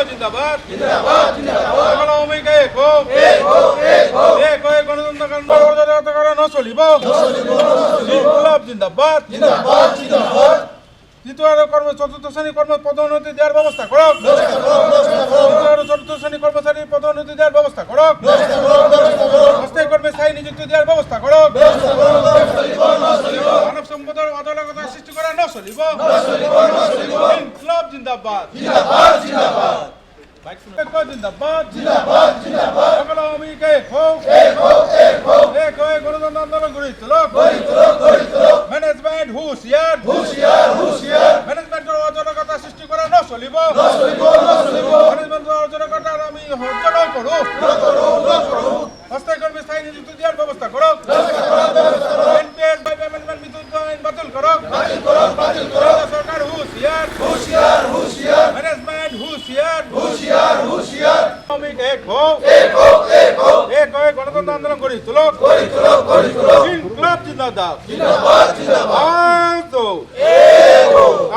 জিন্দাবাদ জিন্দাবাদ জিন্দাবাদ অমিকে খুব এক হয়ে গণতন্ত্র কারণ চলিব ইনকলাব জিন্দাবাদ জিন্দাবাদ জিন্দাবাদ দ্বিতীয় চতুর্থ শ্রেণী কর্ম পদোন্নতি দেওয়ার ব্যবস্থা করক চতুর্থ শ্রেণী কর্মচারী পদোন্নতি দেওয়ার ব্যবস্থা করক অস্থায়ী কর্মে স্থায়ী নিযুক্তি দেওয়ার ব্যবস্থা করক মানব সম্পদের অদলগতা সৃষ্টি করা ন চলিব ইনকলাব জিন্দাবাদ জিন্দাবাদ জিন্দাবাদ জিন্দাবাদ জিন্দাবাদ জিন্দাবাদ সকল অমিকে হোক এক হয়ে গণতন্ত্র আন্দোলন গড়ি তোলক ম্যানেজমেন্ট হুঁশিয়ার ম্যানেজমেন্টের অজনকতা সৃষ্টি করা ন চলিব ম্যানেজমেন্টের অজনকতার আমি হর্জন করো অস্থায়ী কর্মী স্থায়ী নিযুক্তি দেওয়ার ব্যবস্থা করো এনপিএস বাই ম্যানেজমেন্ট বিদ্যুৎ আইন বাতিল করো সরকার হুঁশিয়ার ম্যানেজমেন্ট হুঁশিয়ার এক হয়ে গণতন্ত্র আন্দোলন গড়ি তোলক ইনকলাব জিন্দাবাদ আওয়াজ দো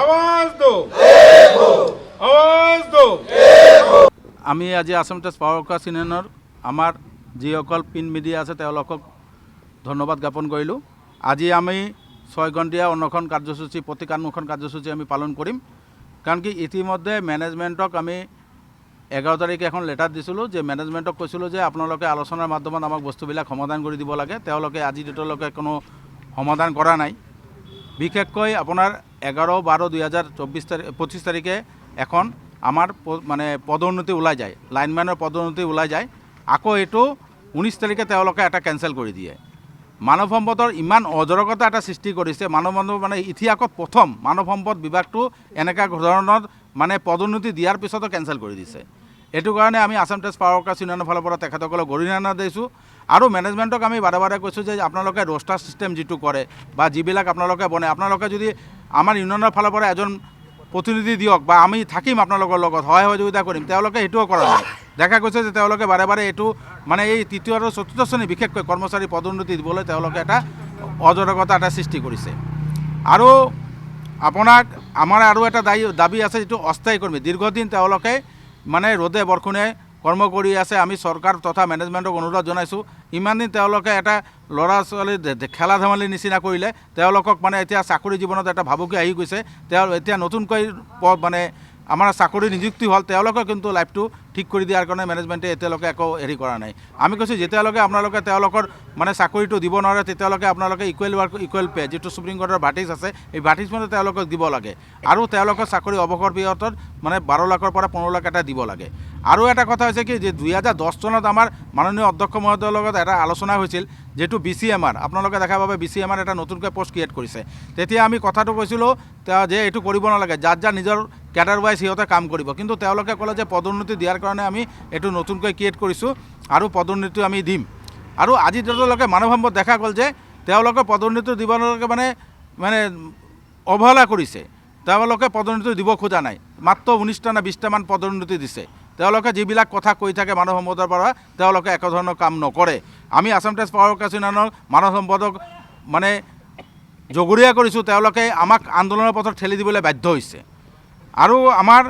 আওয়াজ দো আওয়াজ দো। আমি আজি আসাম টাইমছ পাৱাৰকাষ্ট ইউনিয়নৰ আমাৰ যিসকল প্ৰিণ্ট মিডিয়া আছে তেওঁলোকক ধন্যবাদ জ্ঞাপন কৰিলোঁ। আজি আমি 6 ঘণ্টীয়া অনশন কাৰ্যসূচী প্ৰতীক উন্মোচন কাৰ্যসূচী আমি পালন কৰিম। কাৰণ কি ইতিমধ্যে মেনেজমেণ্টক আমি 11 তাৰিখে এখন লেটাৰ দিছিলোঁ যে মেনেজমেণ্টক কৈছিলোঁ যে আপোনালোকে আলোচনাৰ মাধ্যমত আমাক বস্তুবিলাক সমাধান কৰি দিব লাগে। তেওঁলোকে আজি ডেটলৈকে কোনো সমাধান কৰা নাই। বিশেষকৈ আপোনাৰ 11/12/2025 তাৰিখে এখন আমাৰ মানে পদোন্নতি ওলাই যায়, লাইনমেনৰ পদোন্নতি ওলাই যায়। আকৌ এইটো 19 তাৰিখে তেওঁলোকে এটা কেঞ্চেল কৰি দিয়ে। মানৱ সম্পদৰ ইমান অজৰকতা এটা সৃষ্টি কৰিছে। মানৱ সম্পদ মানে ইতিহাসত প্ৰথম মানৱ সম্পদ বিভাগটো এনেকুৱা ধৰণৰ মানে পদোন্নতি দিয়াৰ পিছতো কেঞ্চেল কৰি দিছে। এইটো কাৰণে আমি আসাম টাইমছ পাৱাৰকাষ্ট ইউনিয়নৰ ফালৰ পৰা তেখেতসকলক গৰিহণা দিছোঁ। আৰু মেনেজমেণ্টক আমি বাৰে বাৰে কৈছোঁ যে আপোনালোকে ৰোষ্টাৰ ছিষ্টেম যিটো কৰে বা যিবিলাক আপোনালোকে বনায়, আপোনালোকে যদি আমাৰ ইউনিয়নৰ ফালৰ পৰা এজন প্ৰতিনিধি দিয়ক বা আমি থাকিম আপোনালোকৰ লগত সহায় সহযোগিতা কৰিম, তেওঁলোকে সেইটোও কৰা নাই। দেখা গৈছে যে তেওঁলোকে বাৰে বাৰে এইটো মানে এই তৃতীয় আৰু চতুৰ্থ শ্ৰেণী বিশেষকৈ কৰ্মচাৰী পদোন্নতি দিবলৈ তেওঁলোকে এটা অজৰকতা এটা সৃষ্টি কৰিছে। আৰু আপোনাক আমাৰ আৰু এটা দাবী আছে, যিটো অস্থায়ী কৰ্মী দীৰ্ঘদিন তেওঁলোকে মানে ৰ'দে বৰষুণে কৰ্ম কৰি আছে। আমি চৰকাৰ তথা মেনেজমেণ্টক অনুৰোধ জনাইছোঁ, ইমান দিন তেওঁলোকে এটা ল'ৰা ছোৱালী খেলা ধেমালিৰ নিচিনা কৰিলে। তেওঁলোকক মানে এতিয়া চাকৰি জীৱনত এটা ভাবুকি আহি গৈছে। এতিয়া নতুনকৈ মানে আমাৰ চাকৰি নিযুক্তি হ'ল, তেওঁলোকে কিন্তু লাইফটো ঠিক কৰি দিয়াৰ কাৰণে মেনেজমেণ্টে এতিয়ালৈকে একো হেৰি কৰা নাই। আমি কৈছোঁ যেতিয়ালৈকে আপোনালোকে তেওঁলোকৰ মানে চাকৰিটো দিব নোৱাৰে তেতিয়ালৈকে আপোনালোকে ইকুৱেল ৱৰ্ক ইকুৱেল পে যিটো সুপ্ৰিম কোৰ্টৰ ভাৰ্টিছ আছে, এই ভাৰ্টিছমতে তেওঁলোকক দিব লাগে। আৰু তেওঁলোকৰ চাকৰি অৱসৰ পিৰিয়ডত মানে 12 লাখৰ পৰা 15 লাখ এটা দিব লাগে। আৰু এটা কথা হৈছে কি যে 2010 চনত আমাৰ মাননীয় অধ্যক্ষ মহোদয়ৰ লগত এটা আলোচনা হৈছিল, যিটো BCMR আপোনালোকে দেখা পাবে BCMR এটা নতুনকৈ পোষ্ট ক্ৰিয়েট কৰিছে। তেতিয়া আমি কথাটো কৈছিলোঁ যে এইটো কৰিব নালাগে, যাৰ নিজৰ ক্যাডাৰ ৱাইজ সিহঁতে কাম কৰিব। কিন্তু তেওঁলোকে ক'লে যে পদোন্নতি দিয়াৰ কাৰণে আমি এইটো নতুনকৈ ক্ৰিয়েট কৰিছোঁ আৰু পদোন্নতি আমি দিম। আৰু আজি তেওঁলোকে মানৱ সম্পদ দেখা গ'ল যে তেওঁলোকে পদোন্নতি দিবলৈকে মানে অৱহেলা কৰিছে। তেওঁলোকে পদোন্নতি দিব খোজা নাই। মাত্ৰ 19টা নে 20টামান পদোন্নতি দিছে। তেওঁলোকে যিবিলাক কথা কৈ থাকে মানৱ সম্পদৰ পৰা, তেওঁলোকে একধৰণৰ কাম নকৰে। আমি আসাম টাইমছ পাৱাৰকাষ্ট ইউনিয়নৰ মানৱ সম্পদক মানে জগৰীয়া কৰিছোঁ, তেওঁলোকে আমাক আন্দোলনৰ পথত ঠেলি দিবলৈ বাধ্য হৈছে। আৰু আমাৰ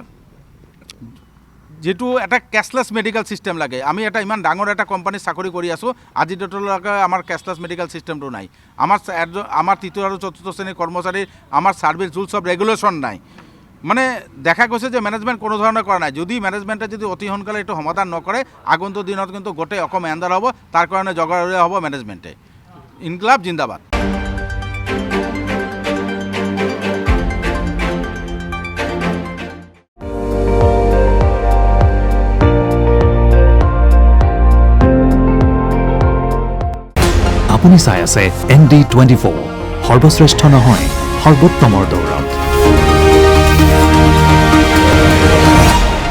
যেটো এটা কেশলেছ মেডিকেল সিস্টেম লাগে। আমি এটা ইমান ডাঙৰ এটা কোম্পানী চাকৰি কৰি আছোঁ, আজি ডেটলৈকে আমাৰ কেশলেছ মেডিকেল সিস্টেমটো নাই। আমাৰ তৃতীয় আৰু চতুৰ্থ শ্ৰেণীৰ কৰ্মচাৰীৰ আমাৰ ছাৰ্ভিচ ৰুলছ অফ ৰেগুলেশ্যন নাই। মানে দেখা গৈছে যে মেনেজমেণ্ট কোনো ধৰণৰ কৰা নাই। যদি মেনেজমেণ্টে যদি অতি সোনকালে এইটো সমাধান নকৰে, আগন্তুক দিনত কিন্তু গোটেই অসম এন্ধাৰ হ'ব। তাৰ কাৰণে জগৰীয়া হ'ব মেনেজমেণ্টে। ইনকলাব জিন্দাবাদ। আপুনি চাই আছে ND24, সৰ্বশ্ৰেষ্ঠ নহয় সৰ্বোত্তমৰ দৌৰত।